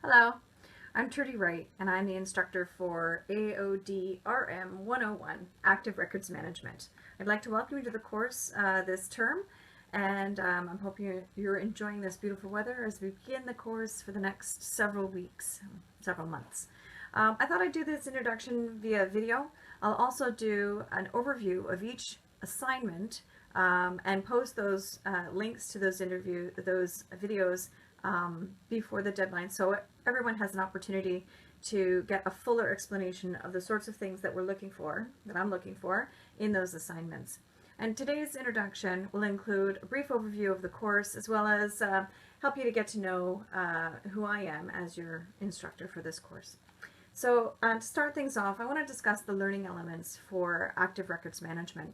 Hello, I'm Trudy Wright, and I'm the instructor for AODRM101, Active Records Management. I'd like to welcome you to the course this term, and I'm hoping you're enjoying this beautiful weather as we begin the course for the next several weeks, several months. I thought I'd do this introduction via video. I'll also do an overview of each assignment and post those links to those videos before the deadline, so everyone has an opportunity to get a fuller explanation of the sorts of things that I'm looking for in those assignments. And today's introduction will include a brief overview of the course, as well as help you to get to know who I am as your instructor for this course. So to start things off, I want to discuss the learning elements for active records management.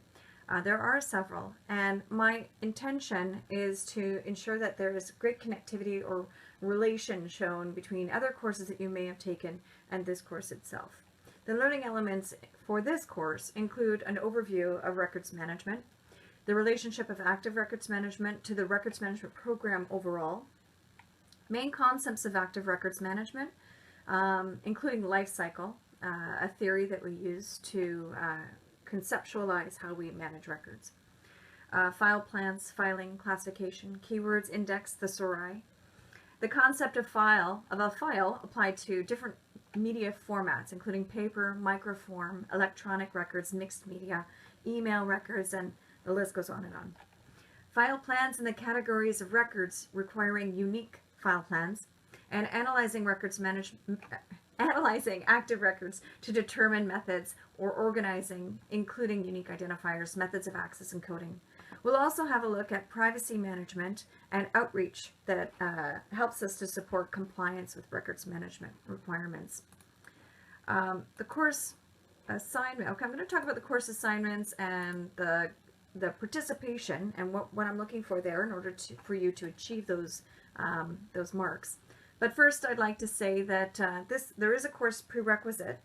There are several, and my intention is to ensure that there is great connectivity or relation shown between other courses that you may have taken and this course itself. The learning elements for this course include an overview of records management, the relationship of active records management to the records management program overall, main concepts of active records management, including life cycle, a theory that we use to conceptualize how we manage records. File plans, filing, classification, keywords, index, thesauri. The concept of a file applied to different media formats, including paper, microform, electronic records, mixed media, email records, and the list goes on and on. File plans and the categories of records requiring unique file plans, and analyzing active records to determine methods or organizing, including unique identifiers, methods of access and coding. We'll also have a look at privacy management and outreach that helps us to support compliance with records management requirements. The course assignment, okay, I'm going to talk about the course assignments and the participation and what I'm looking for there in order for you to achieve those marks. But first, I'd like to say that there is a course prerequisite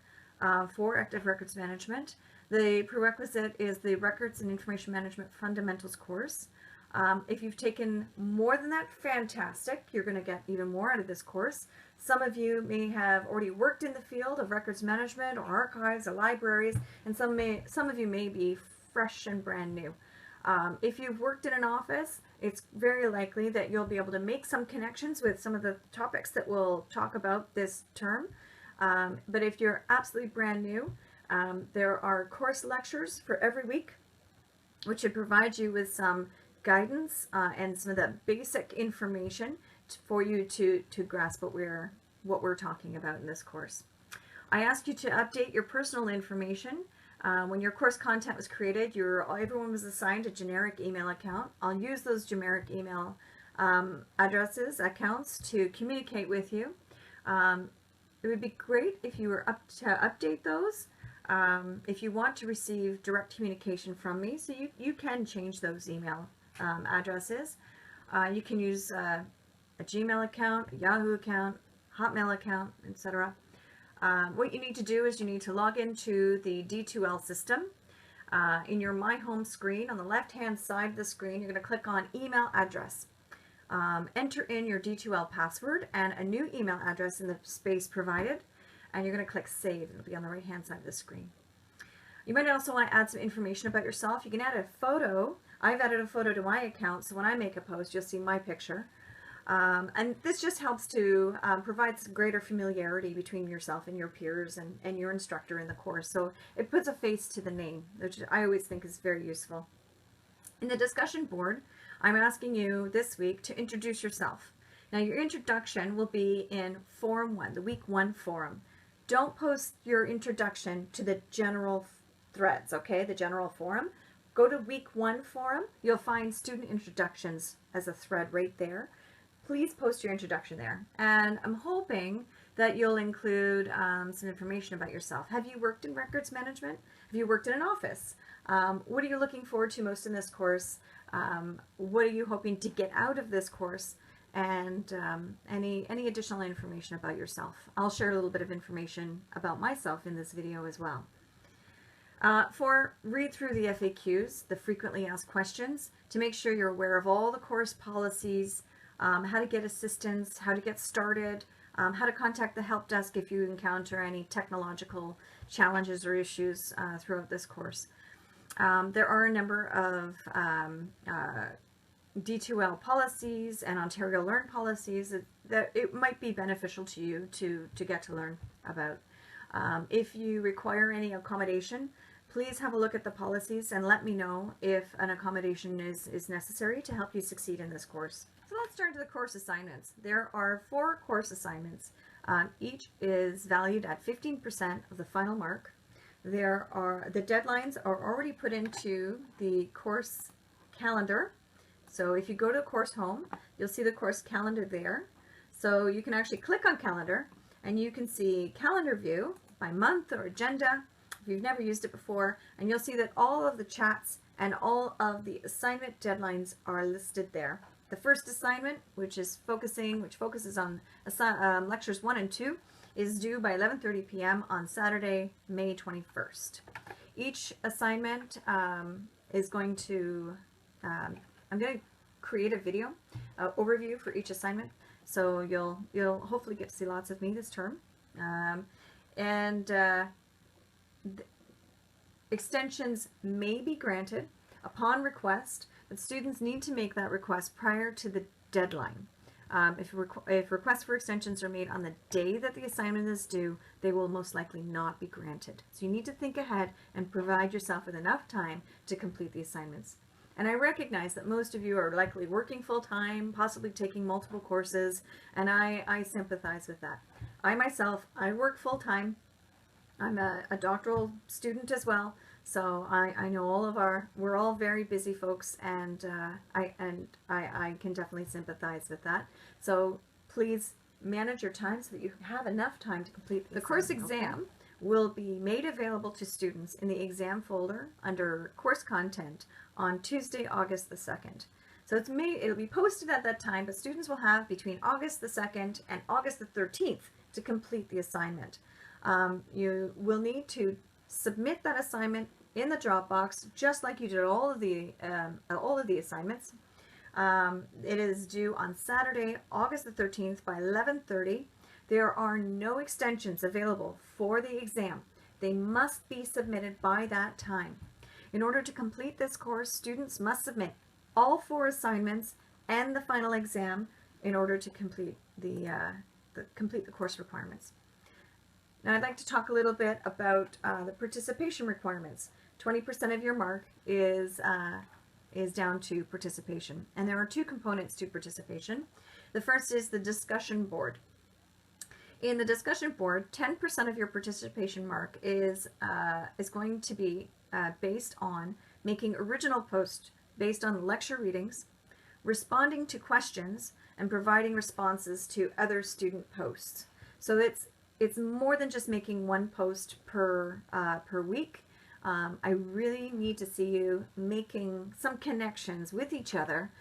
for active records management. The prerequisite is the Records and Information Management Fundamentals course. If you've taken more than that, fantastic. You're going to get even more out of this course. Some of you may have already worked in the field of records management or archives or libraries, and some of you may be fresh and brand new. If you've worked in an office, it's very likely that you'll be able to make some connections with some of the topics that we'll talk about this term. But if you're absolutely brand new, there are course lectures for every week, which should provide you with some guidance and some of the basic information for you to grasp what we're talking about in this course. I ask you to update your personal information. When your course content was created, everyone was assigned a generic email account. I'll use those generic email accounts to communicate with you. It would be great if you were to update those. If you want to receive direct communication from me, so you can change those email addresses. You can use a Gmail account, a Yahoo account, Hotmail account, etc. What you need to do is you need to log into the D2L system. In your My Home screen, on the left-hand side of the screen, you're going to click on Email Address. Enter in your D2L password and a new email address in the space provided, and you're going to click Save. It'll be on the right-hand side of the screen. You might also want to add some information about yourself. You can add a photo. I've added a photo to my account, so when I make a post, you'll see my picture. And this just helps to provide some greater familiarity between yourself and your peers and your instructor in the course. So it puts a face to the name, which I always think is very useful. In the discussion board, I'm asking you this week to introduce yourself. Now, your introduction will be in Forum 1, the Week 1 forum. Don't post your introduction to the general threads, okay, the general forum. Go to Week 1 forum. You'll find student introductions as a thread right there. Please post your introduction there. And I'm hoping that you'll include some information about yourself. Have you worked in records management? Have you worked in an office? What are you looking forward to most in this course? What are you hoping to get out of this course? And any additional information about yourself. I'll share a little bit of information about myself in this video as well. Read through the FAQs, the frequently asked questions, to make sure you're aware of all the course policies, how to get assistance, how to get started, how to contact the help desk if you encounter any technological challenges or issues throughout this course. There are a number of D2L policies and Ontario Learn policies that it might be beneficial to you to get to learn about. If you require any accommodation, please have a look at the policies and let me know if an accommodation is necessary to help you succeed in this course. So let's turn to the course assignments. There are 4 course assignments. Each is valued at 15% of the final mark. The deadlines are already put into the course calendar. So if you go to course home, you'll see the course calendar there. So you can actually click on calendar and you can see calendar view by month or agenda if you've never used it before, and you'll see that all of the chats and all of the assignment deadlines are listed there. The first assignment, which focuses on lectures 1 and 2, is due by 11:30 p.m. on Saturday, May 21st. Each assignment is going to, I'm going to create a video overview for each assignment, so you'll hopefully get to see lots of me this term. Extensions may be granted upon request, but students need to make that request prior to the deadline. If requests for extensions are made on the day that the assignment is due, they will most likely not be granted. So you need to think ahead and provide yourself with enough time to complete the assignments. And I recognize that most of you are likely working full-time, possibly taking multiple courses, and I sympathize with that. I myself, I work full-time. I'm a doctoral student as well, so I know we're all very busy folks, and I can definitely sympathize with that. So please manage your time so that you have enough time to complete the course exam. Will be made available to students in the exam folder under course content on Tuesday, August the 2nd. So it'll be posted at that time, but students will have between August the 2nd and August the 13th to complete the assignment. You will need to submit that assignment in the Dropbox, just like you did all of the assignments. It is due on Saturday, August the 13th by 11:30. There are no extensions available for the exam. They must be submitted by that time. In order to complete this course, students must submit all 4 assignments and the final exam in order to complete the course requirements. Now I'd like to talk a little bit about the participation requirements. 20% of your mark is down to participation, and there are 2 components to participation. The first is the discussion board. In the discussion board, 10% of your participation mark is going to be based on making original posts based on lecture readings, responding to questions, and providing responses to other student posts. So it's more than just making 1 post per week. I really need to see you making some connections with each other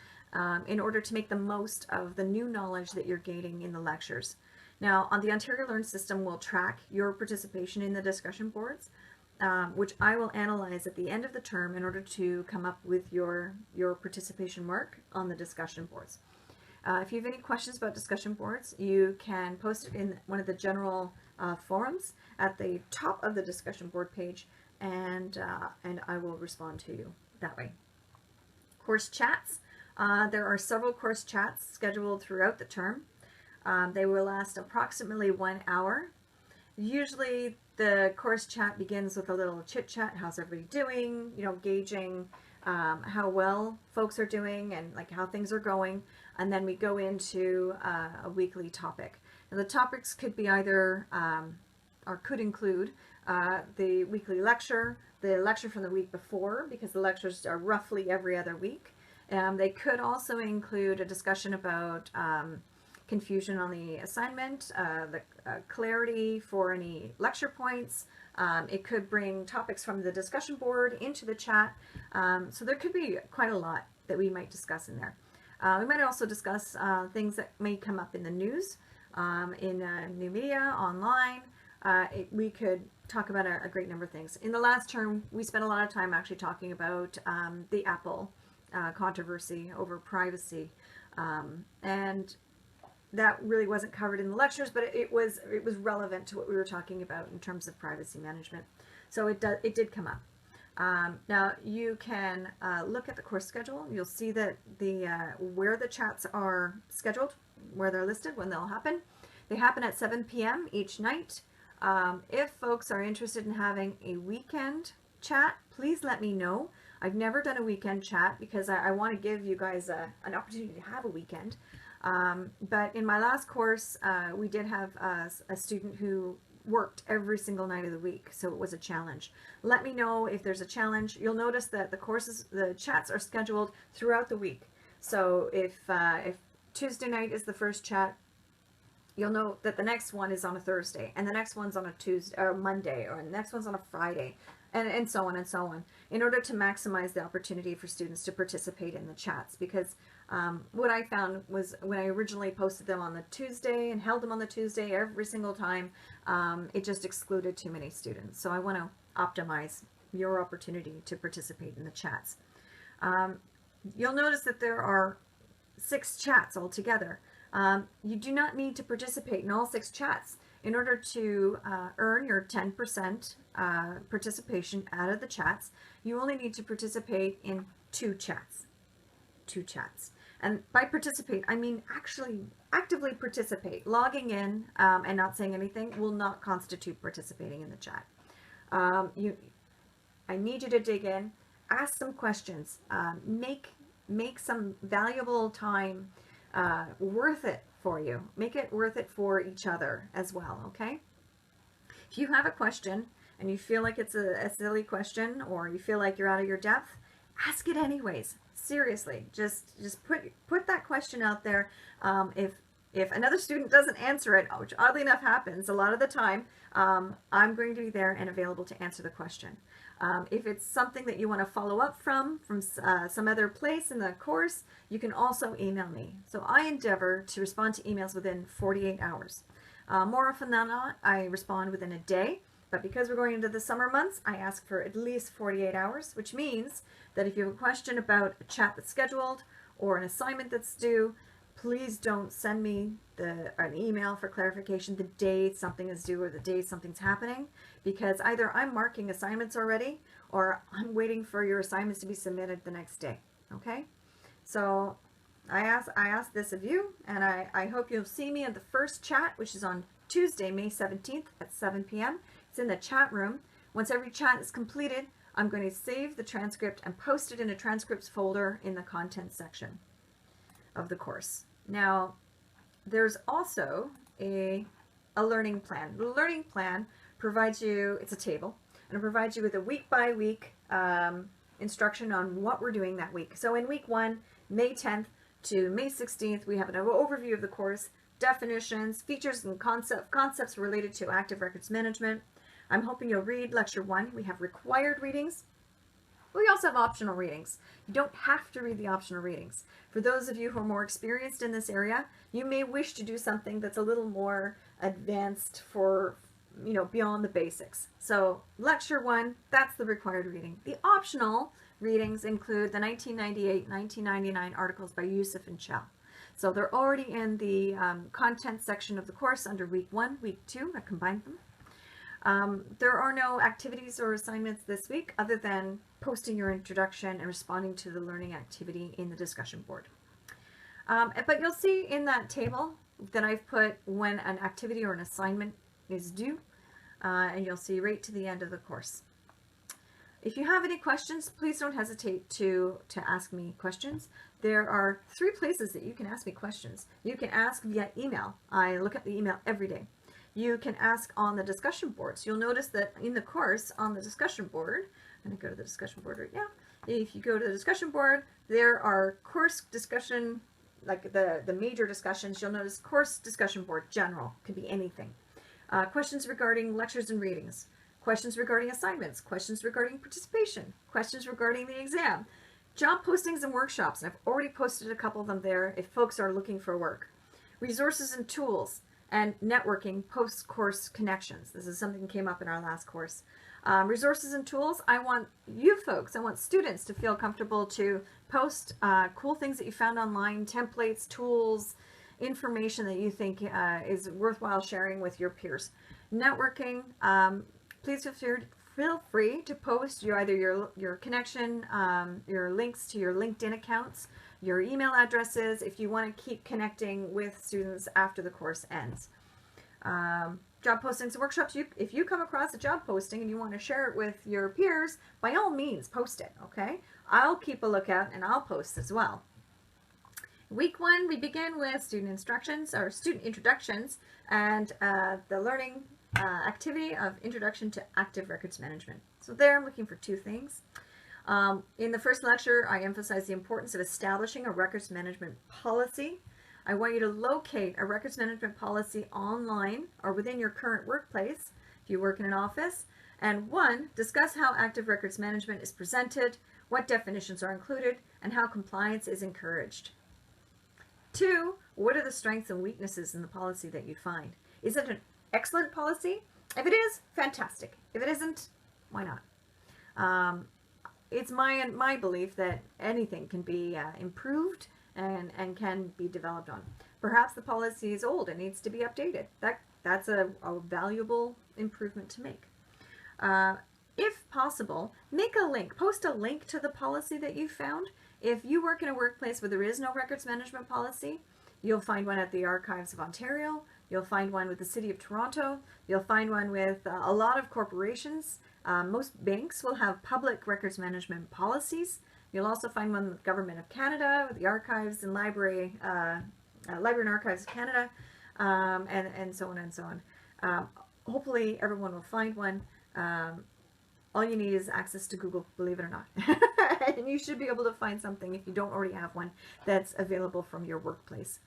in order to make the most of the new knowledge that you're gaining in the lectures. Now, on the Ontario Learn system, we'll track your participation in the discussion boards, which I will analyze at the end of the term in order to come up with your participation mark on the discussion boards. If you have any questions about discussion boards, you can post it in one of the general forums at the top of the discussion board page, and I will respond to you that way. Course chats. There are several course chats scheduled throughout the term. They will last approximately 1 hour. Usually the course chat begins with a little chit chat. How's everybody doing? You know, gauging how well folks are doing and like how things are going. And then we go into a weekly topic. Now the topics could be either, or could include the weekly lecture, the lecture from the week before, because the lectures are roughly every other week. They could also include a discussion about confusion on the assignment, the clarity for any lecture points. It could bring topics from the discussion board into the chat. So there could be quite a lot that we might discuss in there. We might also discuss things that may come up in the news, in new media, online. We could talk about a great number of things. In the last term, we spent a lot of time actually talking about the Apple controversy over privacy. And that really wasn't covered in the lectures, but it was relevant to what we were talking about in terms of privacy management. So it did come up. Now you can look at the course schedule. You'll see that where the chats are scheduled, where they're listed, when they'll happen. They happen at 7 p.m. each night. If folks are interested in having a weekend chat, please let me know. I've never done a weekend chat because I want to give you guys an opportunity to have a weekend. But in my last course, we did have a student who worked every single night of the week, so it was a challenge. Let me know if there's a challenge. You'll notice that the chats are scheduled throughout the week. So if Tuesday night is the first chat, you'll know that the next one is on a Thursday, and the next one's on a Tuesday or Monday, or the next one's on a Friday, and so on and so on, in order to maximize the opportunity for students to participate in the chats. Because what I found was when I originally posted them on the Tuesday and held them on the Tuesday every single time, it just excluded too many students. So I want to optimize your opportunity to participate in the chats. You'll notice that there are 6 chats altogether. You do not need to participate in all 6 chats. In order to earn your 10% participation out of the chats, you only need to participate in 2 chats. 2 chats. And by participate, I mean actually actively participate. Logging in and not saying anything will not constitute participating in the chat. I need you to dig in, ask some questions, make some valuable time worth it for you. Make it worth it for each other as well, okay? If you have a question and you feel like it's a silly question, or you feel like you're out of your depth, ask it anyways. Seriously, just put that question out there. If another student doesn't answer it, which oddly enough happens a lot of the time, I'm going to be there and available to answer the question. If it's something that you want to follow up from some other place in the course, you can also email me. So I endeavor to respond to emails within 48 hours. More often than not, I respond within a day, but because we're going into the summer months, I ask for at least 48 hours, which means that if you have a question about a chat that's scheduled or an assignment that's due, please don't send me an email for clarification the day something is due or the day something's happening, because either I'm marking assignments already or I'm waiting for your assignments to be submitted the next day. Okay? So I ask this of you, and I hope you'll see me in the first chat, which is on Tuesday, May 17th at 7 p.m. It's in the chat room. Once every chat is completed, I'm going to save the transcript and post it in a transcripts folder in the content section of the course. Now, there's also a learning plan. The learning plan provides you, it's a table, and it provides you with a week-by-week instruction on what we're doing that week. So in week 1, May 10th to May 16th, we have an overview of the course, definitions, features, and concepts related to active records management. I'm hoping you'll read Lecture 1. We have required readings. We also have optional readings. You don't have to read the optional readings. For those of you who are more experienced in this area, you may wish to do something that's a little more advanced for, beyond the basics. So Lecture 1, that's the required reading. The optional readings include the 1998-1999 articles by Youssef and Chell. So they're already in the content section of the course under week 1, week 2. I combined them. There are no activities or assignments this week other than posting your introduction and responding to the learning activity in the discussion board. But you'll see in that table that I've put when an activity or an assignment is due, and you'll see right to the end of the course. If you have any questions, please don't hesitate to ask me questions. There are 3 places that you can ask me questions. You can ask via email. I look at the email every day. You can ask on the discussion boards. You'll notice that in the course on the discussion board, I'm going to go to the discussion board right now. If you go to the discussion board, there are course discussion, like the major discussions. You'll notice course discussion board, general, could be anything. Questions regarding lectures and readings, questions regarding assignments, questions regarding participation, questions regarding the exam, job postings and workshops. And I've already posted a couple of them there if folks are looking for work. Resources and tools, and networking post-course connections. This is something that came up in our last course. Resources and tools, I want you folks, I want students to feel comfortable to post cool things that you found online, templates, tools, information that you think is worthwhile sharing with your peers. Networking, please feel free to post either your connection, your links to your LinkedIn accounts, your email addresses, if you want to keep connecting with students after the course ends. Job postings and workshops, if you come across a job posting and you want to share it with your peers, by all means post it, okay? I'll keep a lookout and I'll post as well. Week 1, we begin with student introductions and the learning activity of Introduction to Active Records Management. So there I'm looking for 2 things. In the first lecture, I emphasized the importance of establishing a records management policy. I want you to locate a records management policy online or within your current workplace, if you work in an office. And 1, discuss how active records management is presented, what definitions are included, and how compliance is encouraged. 2, what are the strengths and weaknesses in the policy that you find? Is it an excellent policy? If it is, fantastic. If it isn't, why not? It's my belief that anything can be improved and can be developed on. Perhaps the policy is old and needs to be updated. That's a valuable improvement to make. If possible, make a link, post a link to the policy that you found. If you work in a workplace where there is no records management policy, you'll find one at the Archives of Ontario, you'll find one with the City of Toronto, you'll find one with a lot of corporations. Most banks will have public records management policies. You'll also find one with the Government of Canada, with the Archives and Library and Archives of Canada, and so on and so on. Hopefully everyone will find one. All you need is access to Google, believe it or not. And you should be able to find something if you don't already have one that's available from your workplace.